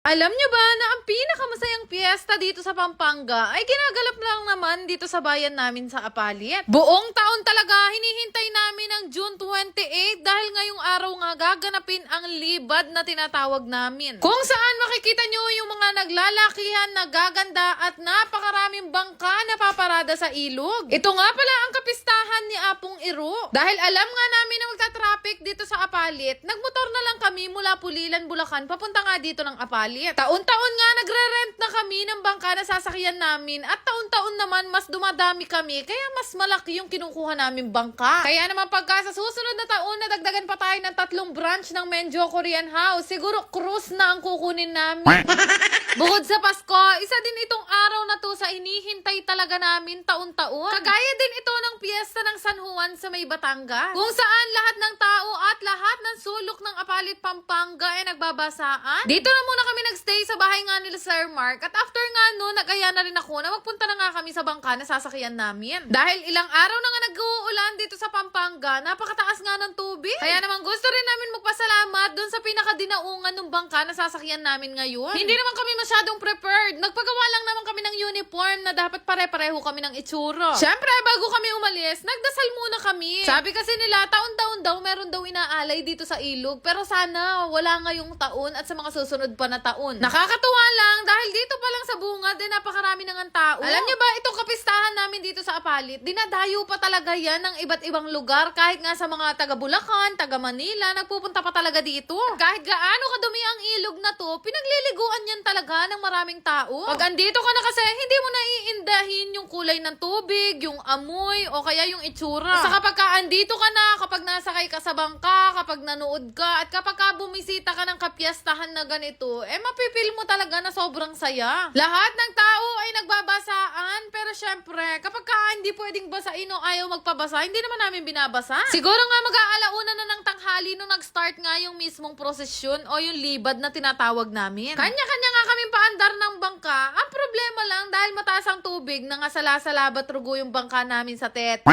Alam nyo ba na ang pinakamasayang piyesta dito sa Pampanga ay ginagalap lang naman dito sa bayan namin sa Apalit? Buong taon talaga hinihintay namin ang June 28 dahil ngayong araw nga gaganapin ang libad na tinatawag namin. Kung saan makikita nyo yung mga naglalakihan, nagaganda at napakaraming bangka na paparada sa ilog. Ito nga pala ang kapistahan ni Apong Iro. Dahil alam nga namin na magta-traffic dito sa Apalit, nagmotor na lang kami mula Pulilan, Bulacan papunta nga dito ng Apalit. Taon-taon nga nagre-rent na kami ng bangka na sasakyan namin at taon-taon naman mas dumadami kami kaya mas malaki yung kinukuha namin bangka. Kaya naman pagka sa susunod na taon nadagdagan pa tayo ng 3 branch ng Menjo Korean House, siguro cruise na ang kukunin namin. Bukod sa Pasko, isa din itong araw na to sa inihintay talaga namin taon-taon. Kagaya din ito ng piyesta ng San Juan sa may Batangas, kung saan lahat ng tao at lahat ng sulok ng Apalit, Pampanga ay nagbabasaan. Dito na muna kami nagstay sa bahay nga nila Sir Mark at after nga no, nag-aya na rin ako na magpunta na nga kami sa bangka na sasakyan namin. Dahil ilang araw na nga nag-uulan dito sa Pampanga, napakataas nga ng tubig. Kaya naman gusto rin namin magpasalamat dun sa pinakadinaungan ng bangka na sasakyan namin ngayon. Hindi naman kami masyadong prepared. Nagpagawa lang naman kami ng uniform na dapat pare-pareho kami ng itsura. Syempre, bago kami umalis, nagdasal muna kami. Sabi kasi nila, taon-taon daw meron daw inaalay dito sa ilog. Pero sana wala ngayong taon at sa mga susunod pa na taon. Nakakatuwa lang dahil dito pa lang sa bungad ay napakarami na ng tao. Alam niyo ba, itong kapistahan namin dito sa Apalit, dinadayo pa talaga yan ng iba't ibang lugar kahit nga sa mga taga Bulacan, taga Manila, nagpupunta pa talaga dito. Kahit gaano kadumi ang ilog na to, pinagliliguan yan talaga ng maraming tao. Pag andito ka na kasi, hindi mo naiindahin yung kulay ng tubig, yung amoy, o kaya yung itsura. Sa kapag ka andito ka na, kapag nasakay ka sa bangka, kapag nanood ka, at kapag ka bumisita ka ng kapiyastahan na ganito, mapipil mo talaga na sobrang saya. Lahat ng tao ay nagbabasaan, pero syempre, kapag ka hindi pwedeng basain o ayaw magpabasa, hindi naman namin binabasa. Siguro nga mag-aalauna na ng tanghali nung nag-start nga yung mismong prosesyon o yung libad na tinatawag namin. Kanya-kanya nga kaming paandar ng bangka. Ang problema lang dahil mataas ang tubig, nangasala-salabat rugo yung bangka namin sa tete.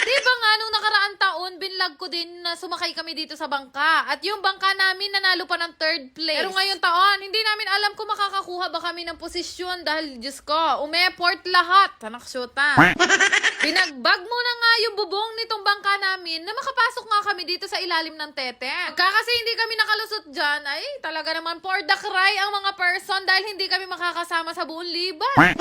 Diba nga, nung nakaraang taon, binlag ko din na sumakay kami dito sa bangka. At yung bangka namin nanalo pa ng 3rd place. Pero ngayon taon, hindi namin alam kung makakakuha ba kami ng posisyon dahil, Diyos ko, umeport lahat. Tanaksyuta. Binagbag muna nga yung bubong nitong bangka namin na makapasok nga kami dito sa ilalim ng tete. Kasi hindi kami nakalusot dyan, ay talaga naman for the cry ang mga person dahil hindi kami makakasama sa buong liban.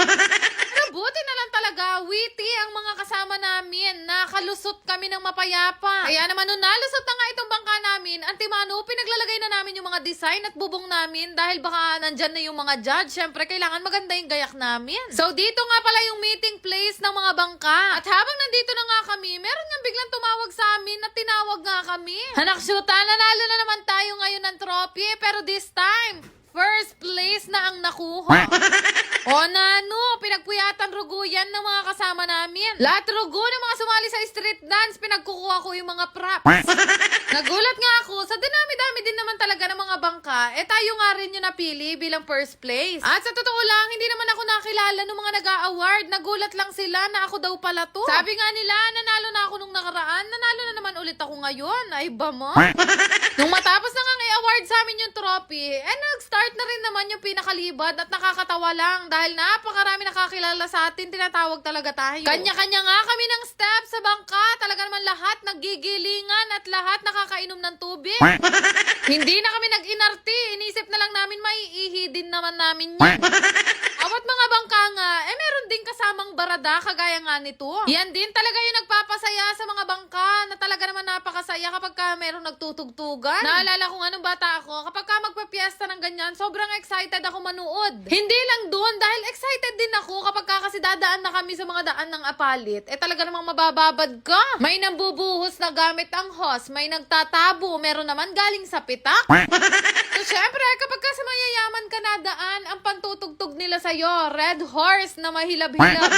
Pero buti na lang talaga, witty ang mga kasama namin. Nakalusot kami ng mapayapa. Kaya naman nung nalusot na nga itong bangka namin, antimano, pinaglalagay na namin yung mga design at bubong namin dahil baka nandyan na yung mga judge. Syempre, kailangan maganda yung gayak namin. So, dito nga pala yung meeting place ng mga bangka. At habang nandito na nga kami, meron nga biglang tumawag sa amin at tinawag nga kami. Hanaksyuta, nanalo na naman tayo ngayon ng trophy, pero this time, first place na ang nakuha. O nano, pinagpuyatan rugo yan ng mga kasama namin. Lahat rugo ng mga sumali sa street dance, pinagkukuha ko yung mga props. Nagulat nga ako, sa dinami-dami din naman talaga ng mga bangka, tayo nga rin yung napili bilang first place. At sa totoo lang, hindi naman ako nakilala ng mga nag-a-award. Nagulat lang sila na ako daw pala to. Sabi nga nila, nanalo na ako nung nakaraan, nanalo na naman ulit ako ngayon. Ay ba mo? Nung matapos na nga i-award sa amin yung trophy, nag-start na rin naman yung pinakalibad at nakakatawa lang dahil napakarami nakakilala sa atin, tinatawag talaga tayo. Kanya-kanya nga kami ng steps sa bangka, talaga naman lahat naggigilingan at lahat nakakainom ng tubig. Hindi na kami nag-inarti, inisip na lang namin maiihi din naman namin yan. Awat mga bangka nga, meron din kasamang barada kagaya nga nito. Yan din talaga yung nagpapasaya sa mga bangka na talaga naman napakasaya kapag ka meron nagtutugtugan. Naalala ko nga nung bata ako, kapag ka magpapiesta ng ganyan, sobrang excited ako manood. Hindi lang doon, dahil excited din ako kapag ka kasi dadaan na kami sa mga daan ng Apalit. Talaga namang mabababad ka. May nambubuhos na gamit ang hose, may nagtatabo, meron naman galing sa pitak. So syempre, kapag ka sa mayayaman ka nadaan, ang pantutugtog nila sa'yo, Red Horse na mahilab-hilab.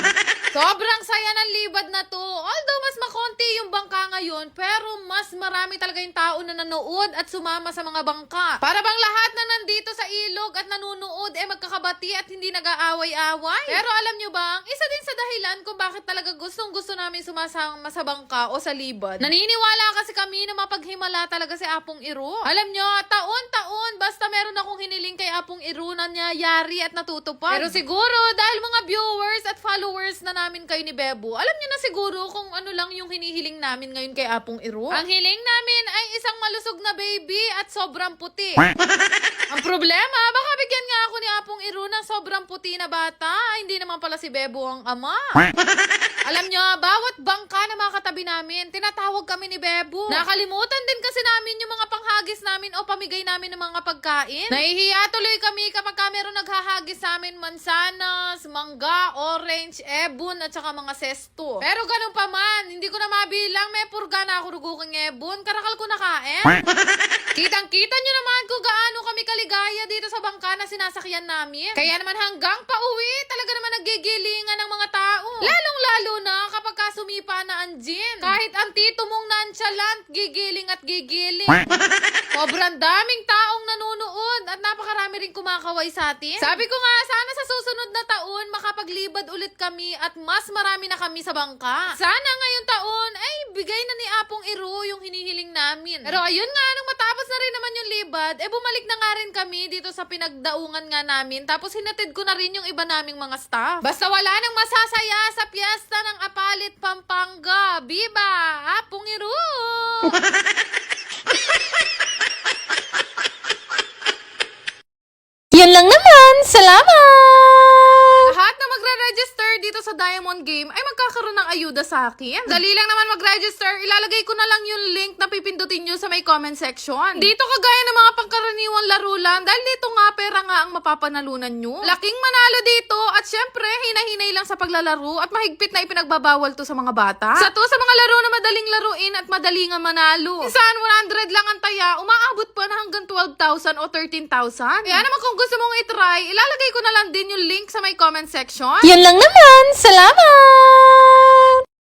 Sobrang saya ng libad na to. Although mas makonti yung bangka ngayon, pero mas marami talaga yung tao na nanood at sumama sa mga bangka. Para bang lahat na nandito sa ilog at nanunood magkakabati at hindi nag-aaway-away. Pero alam nyo bang, isa din sa dahilan kung bakit talaga gustong-gusto namin sumasama sa bangka o sa libad. Naniniwala kasi kami na mapaghimala talaga si Apong Iro. Alam nyo, taon-taon, basta meron akong hiniling kay Apong Iro na nangyayari at natutupad. Pero siguro, dahil mga viewers at followers na namin kayo ni Bebo, alam nyo na siguro kung ano lang yung hinihiling namin ngayon kay Apong Iro. Ang hiling namin ay isang malusog na baby at sobrang puti. Ang problema, baka bigyan nga ako ni Apong Iro ng sobrang puti na bata. Ay, hindi naman pala si Bebo ang ama. Alam nyo, bawat bangka na mga katabi namin, tinatawag kami ni Bebo. Nakalimutan din kasi namin yung mga panghagis namin o pamigay namin ng mga pagkain. Nahihiya tuloy kami kapag meron naghahagis sa amin mansanas, mangga, orange, ebon, at saka mga sesto. Pero ganun pa man, hindi ko na mabilang, may purga na ako ruguking ebon, karakal ko na kain. Kitang-kita nyo naman kung gaano kami kaligaya dito sa bangka na sinasakyan namin. Kaya naman hanggang pauwi, talaga naman nagigilingan ng mga tao. Lalong-lalo na kapag sumipa na ang gin. Kahit ang tito mong nonchalant, gigiling at gigiling. Sobrang daming taong nanonood at napakarami rin kumakaway sa atin. Sabi ko nga, sana sa susunod na taon, makapaglibad ulit kami at mas marami na kami sa bangka. Sana ngayong taon, ay bigay na ni Apong Iro yung hinihiling namin. Pero ayun nga, nung matapos na rin naman yung libad, bumalik na nga rin kami dito sa pinagdaungan nga namin. Tapos hinatid ko na rin yung iba naming mga staff. Basta wala nang masasaya sa piyesta ng Apalit, Pampanga. Viva! Apong Iro! Yan lang naman. Salamat! Lahat na magre-register dito sa Diamond Game ay magkakaroon ng ayuda sa akin. Dali lang naman mag-register. Ilalagay ko na lang yung link na pipindutin nyo sa may comment section. Dito kagaya ng mga pangkaraniwang laro lang dahil dito nga pera nga ang mapapanalunan nyo. Laking manalo dito at syempre hinahinay lang sa paglalaro at mahigpit na ipinagbabawal to sa mga bata. Sa mga laro na madaling laruin at madaling nga manalo. Minsan 100 lang ang taya, umaabot pa na hanggang 12,000 o 13,000. Kaya naman kung gusto mong itry, ilalagay ko na lang din yung link sa may comment section. Yan lang naman. Salamat!